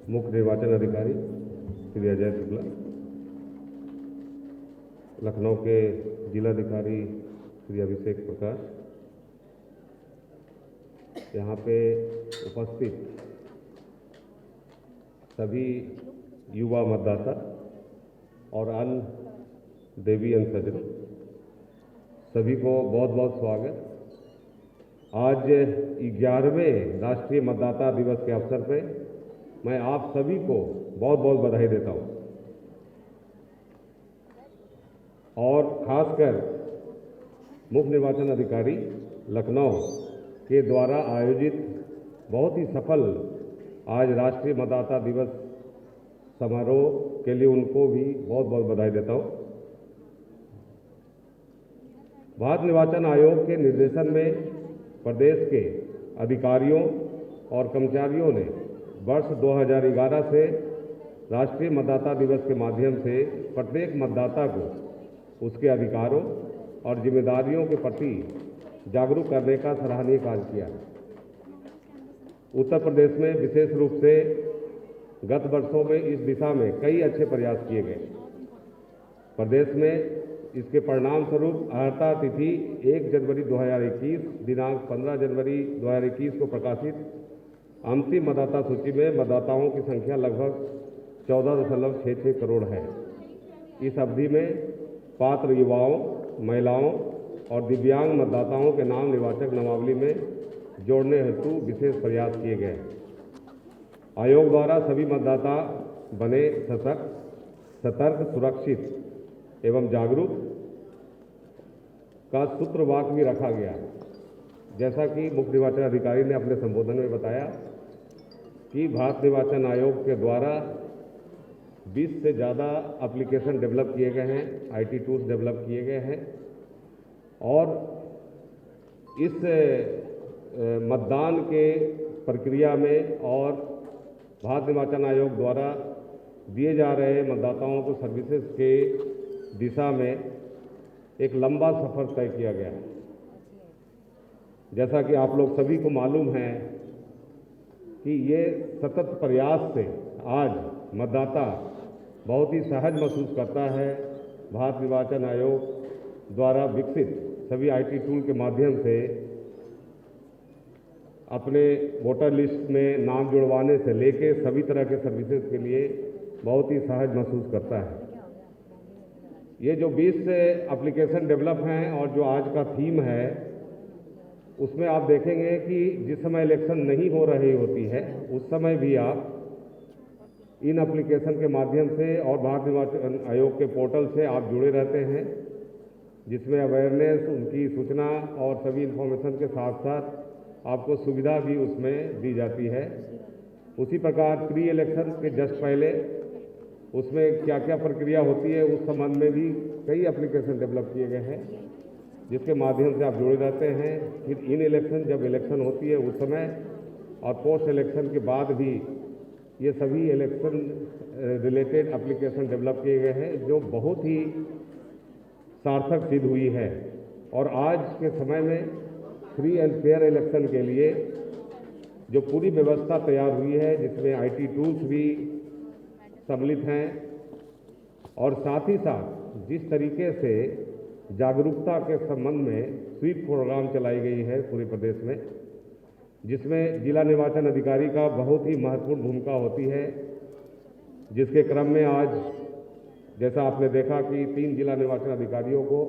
मुख्य निर्वाचन अधिकारी श्री अजय शुक्ला, लखनऊ के जिलाधिकारी श्री अभिषेक प्रकाश, यहाँ पे उपस्थित सभी युवा मतदाता और अन्य देवीयन सज्जनों, सभी को बहुत बहुत स्वागत। आज 11वें राष्ट्रीय मतदाता दिवस के अवसर पे मैं आप सभी को बहुत बहुत बधाई देता हूँ और खासकर मुख्य निर्वाचन अधिकारी लखनऊ के द्वारा आयोजित बहुत ही सफल आज राष्ट्रीय मतदाता दिवस समारोह के लिए उनको भी बहुत बहुत बधाई देता हूँ। भारत निर्वाचन आयोग के निर्देशन में प्रदेश के अधिकारियों और कर्मचारियों ने वर्ष 2011 से राष्ट्रीय मतदाता दिवस के माध्यम से प्रत्येक मतदाता को उसके अधिकारों और जिम्मेदारियों के प्रति जागरूक करने का सराहनीय कार्य किया है। उत्तर प्रदेश में विशेष रूप से गत वर्षों में इस दिशा में कई अच्छे प्रयास किए गए। प्रदेश में इसके परिणाम स्वरूप अर्हता तिथि 1 जनवरी 2021 दिनांक 15 जनवरी 2021 को प्रकाशित अंतिम मतदाता सूची में मतदाताओं की संख्या लगभग 14.66 करोड़ है। इस अवधि में पात्र युवाओं, महिलाओं और दिव्यांग मतदाताओं के नाम निर्वाचक नामावली में जोड़ने हेतु विशेष प्रयास किए गए। आयोग द्वारा सभी मतदाता बने सतर्क, सुरक्षित एवं जागरूक का सूत्रवाक्य भी रखा गया। जैसा कि मुख्य निर्वाचन अधिकारी ने अपने संबोधन में बताया कि भारत निर्वाचन आयोग के द्वारा 20 से ज़्यादा एप्लीकेशन डेवलप किए गए हैं, आईटी टूल्स डेवलप किए गए हैं और इस मतदान के प्रक्रिया में और भारत निर्वाचन आयोग द्वारा दिए जा रहे मतदाताओं को सर्विसेज के दिशा में एक लंबा सफर तय किया गया है। जैसा कि आप लोग सभी को मालूम है कि ये सतत प्रयास से आज मतदाता बहुत ही सहज महसूस करता है। भारत निर्वाचन आयोग द्वारा विकसित सभी आईटी टूल के माध्यम से अपने वोटर लिस्ट में नाम जुड़वाने से लेके सभी तरह के सर्विसेज के लिए बहुत ही सहज महसूस करता है। ये जो 20 एप्लीकेशन डेवलप हैं और जो आज का थीम है उसमें आप देखेंगे कि जिस समय इलेक्शन नहीं हो रही होती है उस समय भी आप इन एप्लीकेशन के माध्यम से और भारत निर्वाचन आयोग के पोर्टल से आप जुड़े रहते हैं, जिसमें अवेयरनेस, उनकी सूचना और सभी इन्फॉर्मेशन के साथ साथ आपको सुविधा भी उसमें दी जाती है। उसी प्रकार प्री इलेक्शन के जस्ट पहले उसमें क्या क्या प्रक्रिया होती है उस संबंध में भी कई एप्लीकेशन डेवलप किए गए हैं, जिसके माध्यम से आप जुड़े रहते हैं। फिर इन इलेक्शन, जब इलेक्शन होती है उस समय और पोस्ट इलेक्शन के बाद भी ये सभी इलेक्शन रिलेटेड एप्लीकेशन डेवलप किए गए हैं, जो बहुत ही सार्थक सिद्ध हुई है। और आज के समय में फ्री एंड फेयर इलेक्शन के लिए जो पूरी व्यवस्था तैयार हुई है, जिसमें आईटी टूल्स भी सम्मिलित हैं और साथ ही साथ जिस तरीके से जागरूकता के संबंध में स्वीप प्रोग्राम चलाई गई है पूरे प्रदेश में, जिसमें जिला निर्वाचन अधिकारी का बहुत ही महत्वपूर्ण भूमिका होती है, जिसके क्रम में आज जैसा आपने देखा कि 3 जिला निर्वाचन अधिकारियों को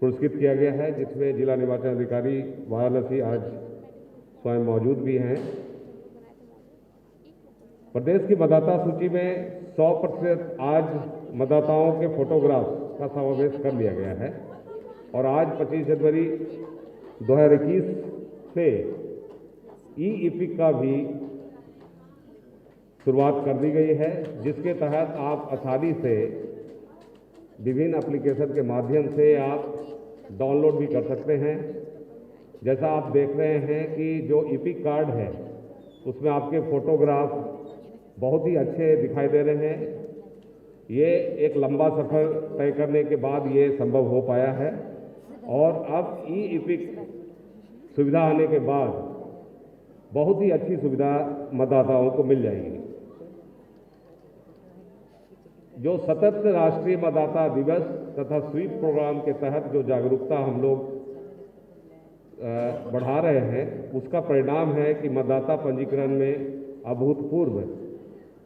पुरस्कृत किया गया है, जिसमें जिला निर्वाचन अधिकारी वाराणसी आज स्वयं मौजूद भी हैं। प्रदेश की मतदाता सूची में 100% आज मतदाताओं के फोटोग्राफ का समावेश कर लिया गया है और आज 25 जनवरी 2021 से ई-इपिक का भी शुरुआत कर दी गई है, जिसके तहत आप आसानी से विभिन्न एप्लीकेशन के माध्यम से आप डाउनलोड भी कर सकते हैं। जैसा आप देख रहे हैं कि जो इपिक कार्ड है उसमें आपके फोटोग्राफ बहुत ही अच्छे दिखाई दे रहे हैं। ये एक लंबा सफ़र तय करने के बाद ये संभव हो पाया है और अब ई-इपिक सुविधा आने के बाद बहुत ही अच्छी सुविधा मतदाताओं को मिल जाएगी। जो सतत राष्ट्रीय मतदाता दिवस तथा स्वीप प्रोग्राम के तहत जो जागरूकता हम लोग बढ़ा रहे हैं, उसका परिणाम है कि मतदाता पंजीकरण में अभूतपूर्व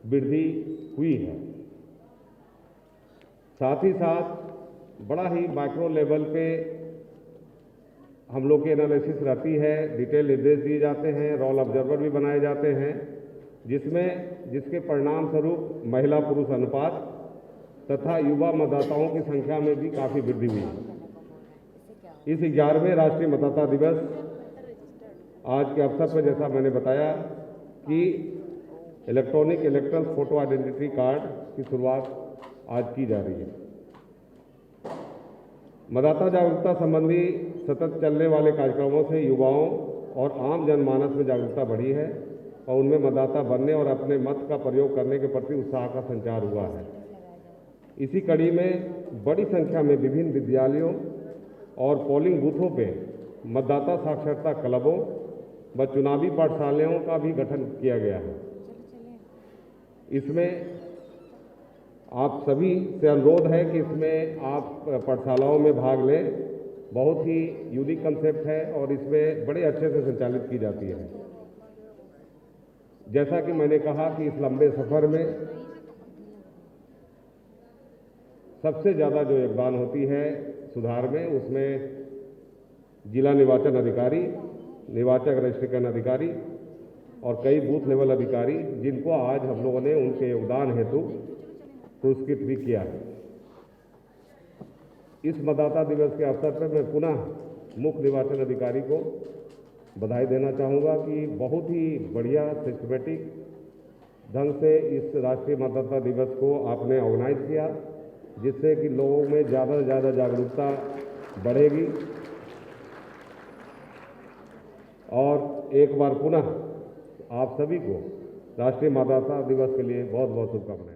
वृद्धि हुई है। साथ ही साथ बड़ा ही माइक्रो लेवल पे हम लोग की एनालिसिस रहती है, डिटेल निर्देश दिए जाते हैं, रोल ऑब्जर्वर भी बनाए जाते हैं, जिसके परिणाम स्वरूप महिला पुरुष अनुपात तथा युवा मतदाताओं की संख्या में भी काफ़ी वृद्धि हुई है। इस 11वें राष्ट्रीय मतदाता दिवस आज के अवसर पर जैसा मैंने बताया कि electronic electoral photo identity card की शुरुआत आज की जा रही है। मतदाता जागरूकता संबंधी सतत चलने वाले कार्यक्रमों से युवाओं और आम जनमानस में जागरूकता बढ़ी है और उनमें मतदाता बनने और अपने मत का प्रयोग करने के प्रति उत्साह का संचार हुआ है। इसी कड़ी में बड़ी संख्या में विभिन्न विद्यालयों और पोलिंग बूथों पे मतदाता साक्षरता क्लबों व चुनावी पाठशालाओं का भी गठन किया गया है। इसमें आप सभी से अनुरोध है कि इसमें आप पाठशालाओं में भाग लें। बहुत ही यूनिक कंसेप्ट है और इसमें बड़े अच्छे से संचालित की जाती है। जैसा कि मैंने कहा कि इस लंबे सफर में सबसे ज़्यादा जो योगदान होती है सुधार में, उसमें जिला निर्वाचन अधिकारी, निर्वाचक रजिस्ट्रेशन अधिकारी और कई बूथ लेवल अधिकारी, जिनको आज हम लोगों ने उनके योगदान हेतु पुरस्कृत भी किया है। इस मतदाता दिवस के अवसर पर मैं पुनः मुख्य निर्वाचन अधिकारी को बधाई देना चाहूँगा कि बहुत ही बढ़िया सिस्टमेटिक ढंग से इस राष्ट्रीय मतदाता दिवस को आपने ऑर्गेनाइज किया, जिससे कि लोगों में ज़्यादा से ज़्यादा जागरूकता बढ़ेगी। और एक बार पुनः आप सभी को राष्ट्रीय मतदाता दिवस के लिए बहुत बहुत शुभकामनाएं।